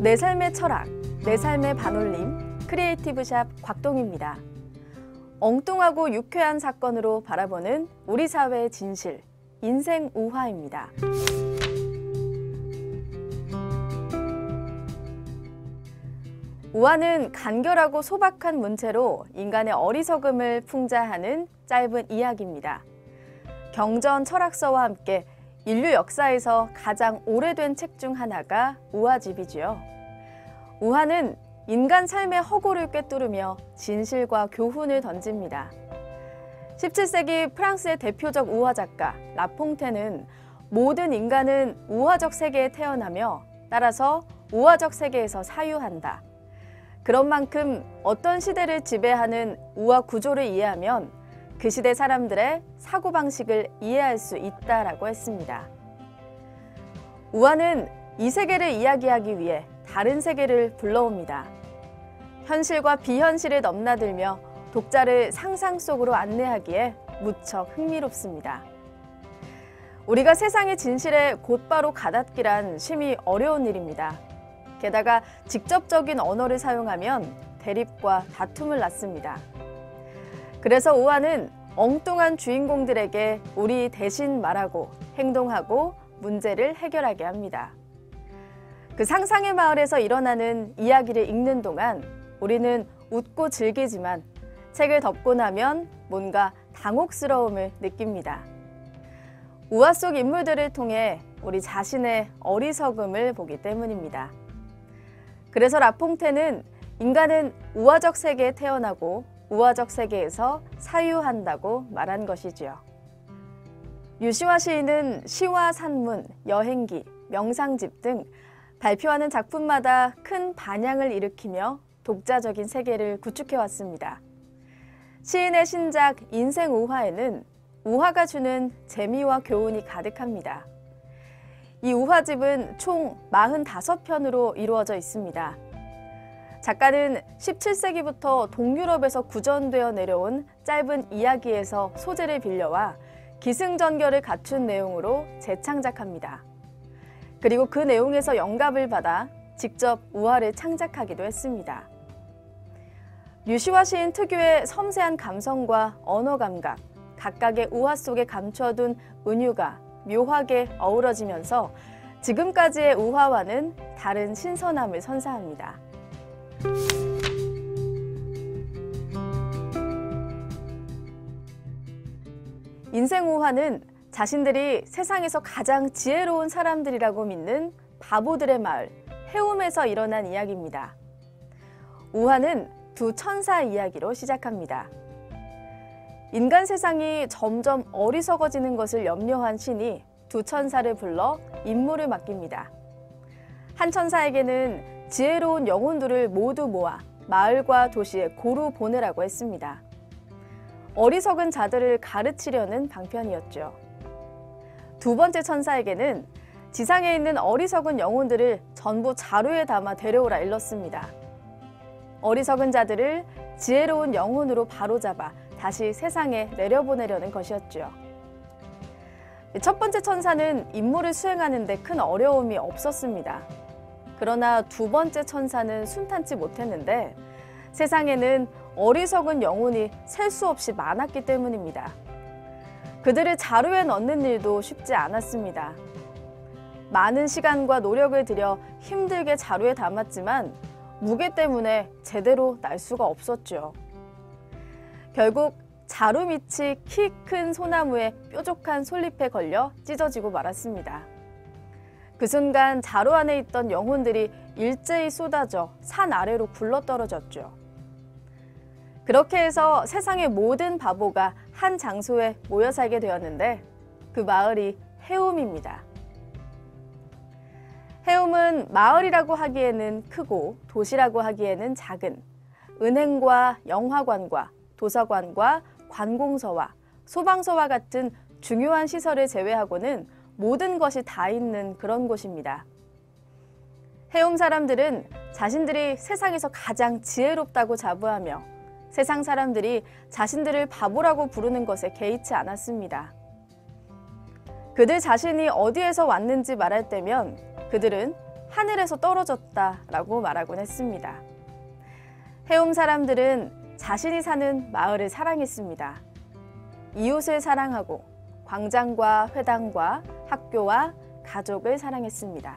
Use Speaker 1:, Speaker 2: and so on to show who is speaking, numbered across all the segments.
Speaker 1: 내 삶의 철학, 내 삶의 반올림, 크리에이티브샵 곽동입니다. 엉뚱하고 유쾌한 사건으로 바라보는 우리 사회의 진실, 인생 우화입니다. 우화는 간결하고 소박한 문체로 인간의 어리석음을 풍자하는 짧은 이야기입니다. 경전 철학서와 함께 인류 역사에서 가장 오래된 책 중 하나가 우화집이지요. 우화는 인간 삶의 허구를 꿰뚫으며 진실과 교훈을 던집니다. 17세기 프랑스의 대표적 우화 작가 라퐁테는 모든 인간은 우화적 세계에 태어나며 따라서 우화적 세계에서 사유한다. 그런 만큼 어떤 시대를 지배하는 우화 구조를 이해하면 그 시대 사람들의 사고방식을 이해할 수 있다라고 했습니다. 우화는 이 세계를 이야기하기 위해 다른 세계를 불러옵니다. 현실과 비현실을 넘나들며 독자를 상상 속으로 안내하기에 무척 흥미롭습니다. 우리가 세상의 진실에 곧바로 가닿기란 심히 어려운 일입니다. 게다가 직접적인 언어를 사용하면 대립과 다툼을 낳습니다. 그래서 우화는 엉뚱한 주인공들에게 우리 대신 말하고 행동하고 문제를 해결하게 합니다. 그 상상의 마을에서 일어나는 이야기를 읽는 동안 우리는 웃고 즐기지만 책을 덮고 나면 뭔가 당혹스러움을 느낍니다. 우화 속 인물들을 통해 우리 자신의 어리석음을 보기 때문입니다. 그래서 라퐁테는 인간은 우화적 세계에 태어나고 우화적 세계에서 사유한다고 말한 것이지요. 유시화 시인은 시와 산문, 여행기, 명상집 등 발표하는 작품마다 큰 반향을 일으키며 독자적인 세계를 구축해왔습니다. 시인의 신작 인생 우화에는 우화가 주는 재미와 교훈이 가득합니다. 이 우화집은 총 45편으로 이루어져 있습니다. 작가는 17세기부터 동유럽에서 구전되어 내려온 짧은 이야기에서 소재를 빌려와 기승전결을 갖춘 내용으로 재창작합니다. 그리고 그 내용에서 영감을 받아 직접 우화를 창작하기도 했습니다. 유시화 시인 특유의 섬세한 감성과 언어 감각, 각각의 우화 속에 감춰둔 은유가 묘하게 어우러지면서 지금까지의 우화와는 다른 신선함을 선사합니다. 인생 우화는 자신들이 세상에서 가장 지혜로운 사람들이라고 믿는 바보들의 마을, 해움에서 일어난 이야기입니다. 우화는 두 천사 이야기로 시작합니다. 인간 세상이 점점 어리석어지는 것을 염려한 신이 두 천사를 불러 임무를 맡깁니다. 한 천사에게는 지혜로운 영혼들을 모두 모아 마을과 도시에 고루 보내라고 했습니다. 어리석은 자들을 가르치려는 방편이었죠. 두 번째 천사에게는 지상에 있는 어리석은 영혼들을 전부 자루에 담아 데려오라 일렀습니다. 어리석은 자들을 지혜로운 영혼으로 바로잡아 다시 세상에 내려보내려는 것이었죠. 첫 번째 천사는 임무를 수행하는 데 큰 어려움이 없었습니다. 그러나 두 번째 천사는 순탄치 못했는데 세상에는 어리석은 영혼이 셀 수 없이 많았기 때문입니다. 그들을 자루에 넣는 일도 쉽지 않았습니다. 많은 시간과 노력을 들여 힘들게 자루에 담았지만 무게 때문에 제대로 날 수가 없었죠. 결국 자루 밑이 키 큰 소나무의 뾰족한 솔잎에 걸려 찢어지고 말았습니다. 그 순간 자루 안에 있던 영혼들이 일제히 쏟아져 산 아래로 굴러떨어졌죠. 그렇게 해서 세상의 모든 바보가 한 장소에 모여 살게 되었는데 그 마을이 해움입니다. 해움은 마을이라고 하기에는 크고 도시라고 하기에는 작은 은행과 영화관과 도서관과 관공서와 소방서와 같은 중요한 시설을 제외하고는 모든 것이 다 있는 그런 곳입니다. 해움 사람들은 자신들이 세상에서 가장 지혜롭다고 자부하며 세상 사람들이 자신들을 바보라고 부르는 것에 개의치 않았습니다. 그들 자신이 어디에서 왔는지 말할 때면 그들은 하늘에서 떨어졌다라고 말하곤 했습니다. 해움 사람들은 자신이 사는 마을을 사랑했습니다. 이웃을 사랑하고 광장과 회당과 학교와 가족을 사랑했습니다.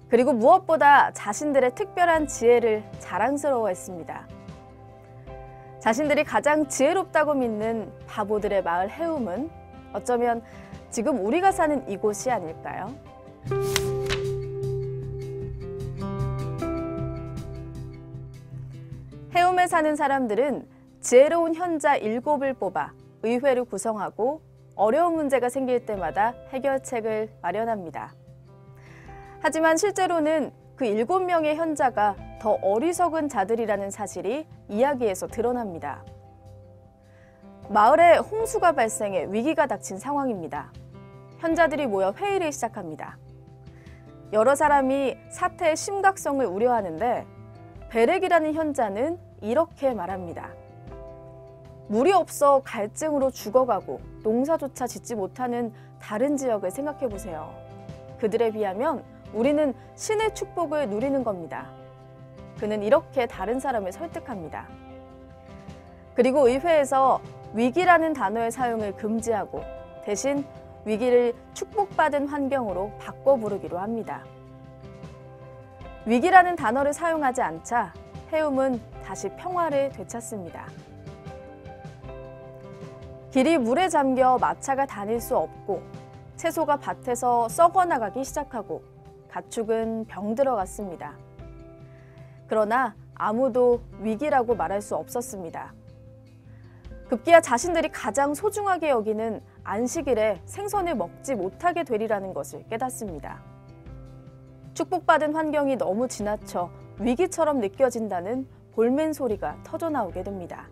Speaker 1: 그리고 무엇보다 자신들의 특별한 지혜를 자랑스러워했습니다. 자신들이 가장 지혜롭다고 믿는 바보들의 마을 해움은 어쩌면 지금 우리가 사는 이곳이 아닐까요? 해움에 사는 사람들은 지혜로운 현자 7을 뽑아 의회를 구성하고 어려운 문제가 생길 때마다 해결책을 마련합니다. 하지만 실제로는 그 7명의 현자가 더 어리석은 자들이라는 사실이 이야기에서 드러납니다. 마을에 홍수가 발생해 위기가 닥친 상황입니다. 현자들이 모여 회의를 시작합니다. 여러 사람이 사태의 심각성을 우려하는데 베렉이라는 현자는 이렇게 말합니다. 물이 없어 갈증으로 죽어가고 농사조차 짓지 못하는 다른 지역을 생각해 보세요. 그들에 비하면 우리는 신의 축복을 누리는 겁니다. 그는 이렇게 다른 사람을 설득합니다. 그리고 의회에서 위기라는 단어의 사용을 금지하고 대신 위기를 축복받은 환경으로 바꿔 부르기로 합니다. 위기라는 단어를 사용하지 않자 해움은 다시 평화를 되찾습니다. 길이 물에 잠겨 마차가 다닐 수 없고 채소가 밭에서 썩어나가기 시작하고 가축은 병들어갔습니다. 그러나 아무도 위기라고 말할 수 없었습니다. 급기야 자신들이 가장 소중하게 여기는 안식일에 생선을 먹지 못하게 되리라는 것을 깨닫습니다. 축복받은 환경이 너무 지나쳐 위기처럼 느껴진다는 볼멘 소리가 터져나오게 됩니다.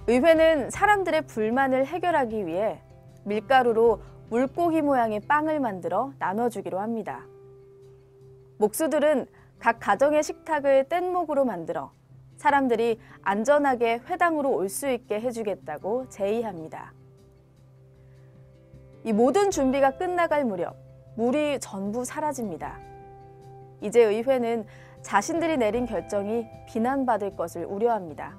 Speaker 1: 의회는 사람들의 불만을 해결하기 위해 밀가루로 물고기 모양의 빵을 만들어 나눠주기로 합니다. 목수들은 각 가정의 식탁을 뗏목으로 만들어 사람들이 안전하게 회당으로 올 수 있게 해주겠다고 제의합니다. 이 모든 준비가 끝나갈 무렵 물이 전부 사라집니다. 이제 의회는 자신들이 내린 결정이 비난받을 것을 우려합니다.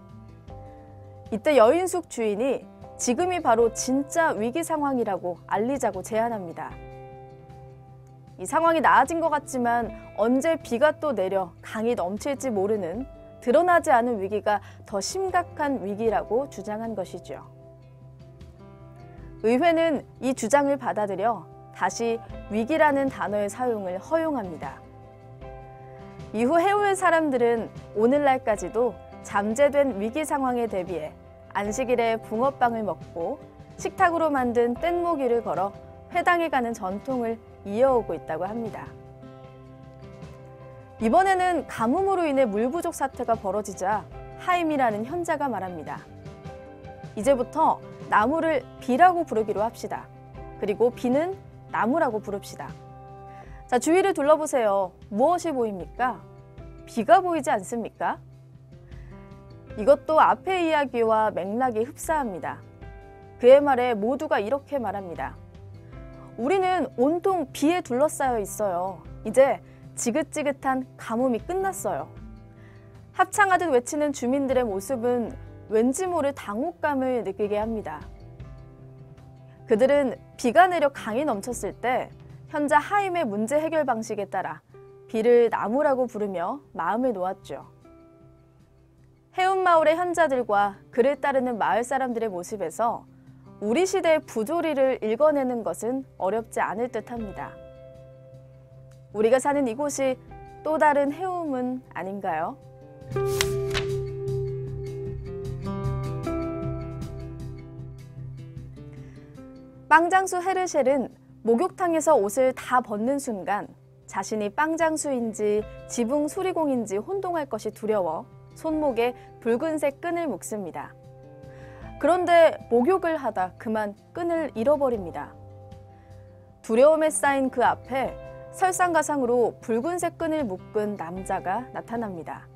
Speaker 1: 이때 여인숙 주인이 지금이 바로 진짜 위기 상황이라고 알리자고 제안합니다. 이 상황이 나아진 것 같지만 언제 비가 또 내려 강이 넘칠지 모르는 드러나지 않은 위기가 더 심각한 위기라고 주장한 것이죠. 의회는 이 주장을 받아들여 다시 위기라는 단어의 사용을 허용합니다. 이후 해오의 사람들은 오늘날까지도 잠재된 위기 상황에 대비해 안식일에 붕어빵을 먹고 식탁으로 만든 뗏목 위를 걸어 회당에 가는 전통을 이어오고 있다고 합니다. 이번에는 가뭄으로 인해 물 부족 사태가 벌어지자 하임이라는 현자가 말합니다. 이제부터 나무를 비라고 부르기로 합시다. 그리고 비는 나무라고 부릅시다. 자, 주위를 둘러보세요. 무엇이 보입니까? 비가 보이지 않습니까? 이것도 앞의 이야기와 맥락이 흡사합니다. 그의 말에 모두가 이렇게 말합니다. 우리는 온통 비에 둘러싸여 있어요. 이제 지긋지긋한 가뭄이 끝났어요. 합창하듯 외치는 주민들의 모습은 왠지 모를 당혹감을 느끼게 합니다. 그들은 비가 내려 강이 넘쳤을 때 현자 하임의 문제 해결 방식에 따라 비를 나무라고 부르며 마음을 놓았죠. 해움 마을의 현자들과 그를 따르는 마을 사람들의 모습에서 우리 시대의 부조리를 읽어내는 것은 어렵지 않을 듯합니다. 우리가 사는 이곳이 또 다른 해움은 아닌가요? 빵장수 헤르셸은 목욕탕에서 옷을 다 벗는 순간 자신이 빵장수인지 지붕 수리공인지 혼동할 것이 두려워 손목에 붉은색 끈을 묶습니다. 그런데 목욕을 하다 그만 끈을 잃어버립니다. 두려움에 쌓인 그 앞에 설상가상으로 붉은색 끈을 묶은 남자가 나타납니다.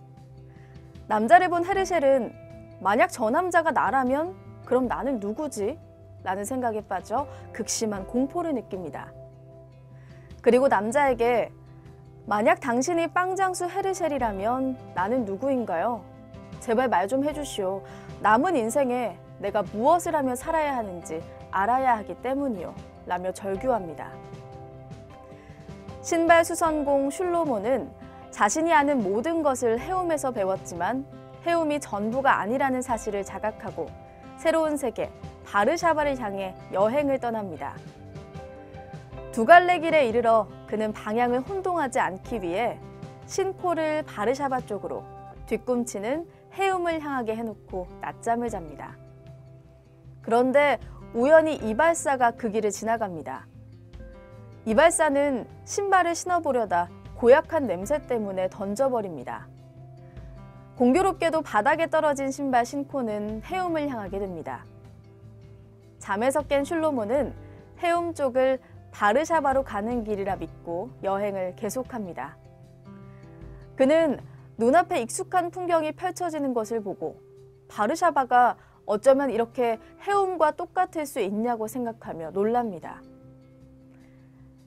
Speaker 1: 남자를 본 헤르셸은 만약 저 남자가 나라면 그럼 나는 누구지? 라는 생각에 빠져 극심한 공포를 느낍니다. 그리고 남자에게 만약 당신이 빵장수 헤르셀이라면 나는 누구인가요? 제발 말 좀 해주시오. 남은 인생에 내가 무엇을 하며 살아야 하는지 알아야 하기 때문이요. 라며 절규합니다. 신발 수선공 슐로모는 자신이 아는 모든 것을 해움에서 배웠지만 해움이 전부가 아니라는 사실을 자각하고 새로운 세계 바르샤바를 향해 여행을 떠납니다. 두 갈래 길에 이르러 그는 방향을 혼동하지 않기 위해 신포를 바르샤바 쪽으로 뒤꿈치는 해움을 향하게 해놓고 낮잠을 잡니다. 그런데 우연히 이발사가 그 길을 지나갑니다. 이발사는 신발을 신어보려다 고약한 냄새 때문에 던져버립니다. 공교롭게도 바닥에 떨어진 신발 신코는 해움을 향하게 됩니다. 잠에서 깬 슐로모는 해움 쪽을 바르샤바로 가는 길이라 믿고 여행을 계속합니다. 그는 눈앞에 익숙한 풍경이 펼쳐지는 것을 보고 바르샤바가 어쩌면 이렇게 해움과 똑같을 수 있냐고 생각하며 놀랍니다.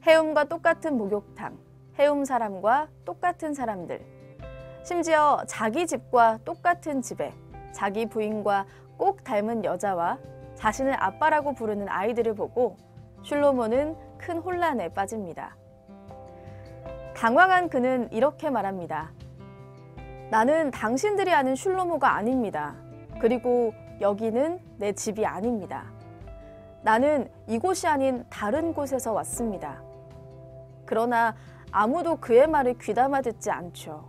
Speaker 1: 해움과 똑같은 목욕탕, 해움 사람과 똑같은 사람들, 심지어 자기 집과 똑같은 집에 자기 부인과 꼭 닮은 여자와 자신을 아빠라고 부르는 아이들을 보고 슐로모는 큰 혼란에 빠집니다. 당황한 그는 이렇게 말합니다. 나는 당신들이 아는 슐로모가 아닙니다. 그리고 여기는 내 집이 아닙니다. 나는 이곳이 아닌 다른 곳에서 왔습니다. 그러나 아무도 그의 말을 귀담아 듣지 않죠.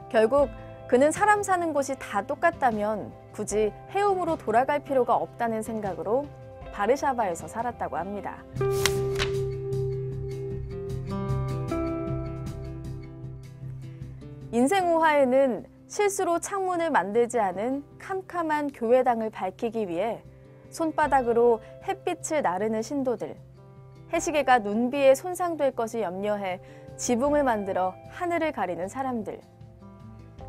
Speaker 1: 결국 그는 사람 사는 곳이 다 똑같다면 굳이 해움으로 돌아갈 필요가 없다는 생각으로 바르샤바에서 살았다고 합니다. 인생 우화에는 실수로 창문을 만들지 않은 캄캄한 교회당을 밝히기 위해 손바닥으로 햇빛을 나르는 신도들, 해시계가 눈비에 손상될 것을 염려해 지붕을 만들어 하늘을 가리는 사람들,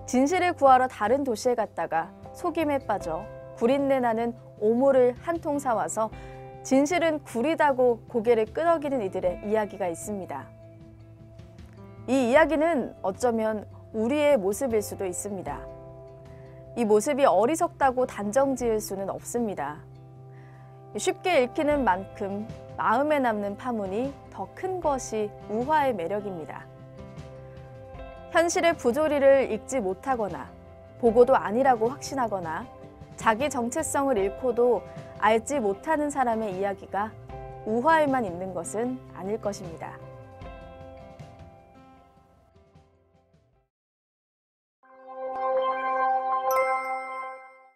Speaker 1: 진실을 구하러 다른 도시에 갔다가 속임에 빠져 구린내 나는 오모를 한 통 사와서 진실은 구리다고 고개를 끄덕이는 이들의 이야기가 있습니다. 이 이야기는 어쩌면 우리의 모습일 수도 있습니다. 이 모습이 어리석다고 단정 지을 수는 없습니다. 쉽게 읽히는 만큼 마음에 남는 파문이 더 큰 것이 우화의 매력입니다. 현실의 부조리를 읽지 못하거나 보고도 아니라고 확신하거나 자기 정체성을 잃고도 알지 못하는 사람의 이야기가 우화에만 있는 것은 아닐 것입니다.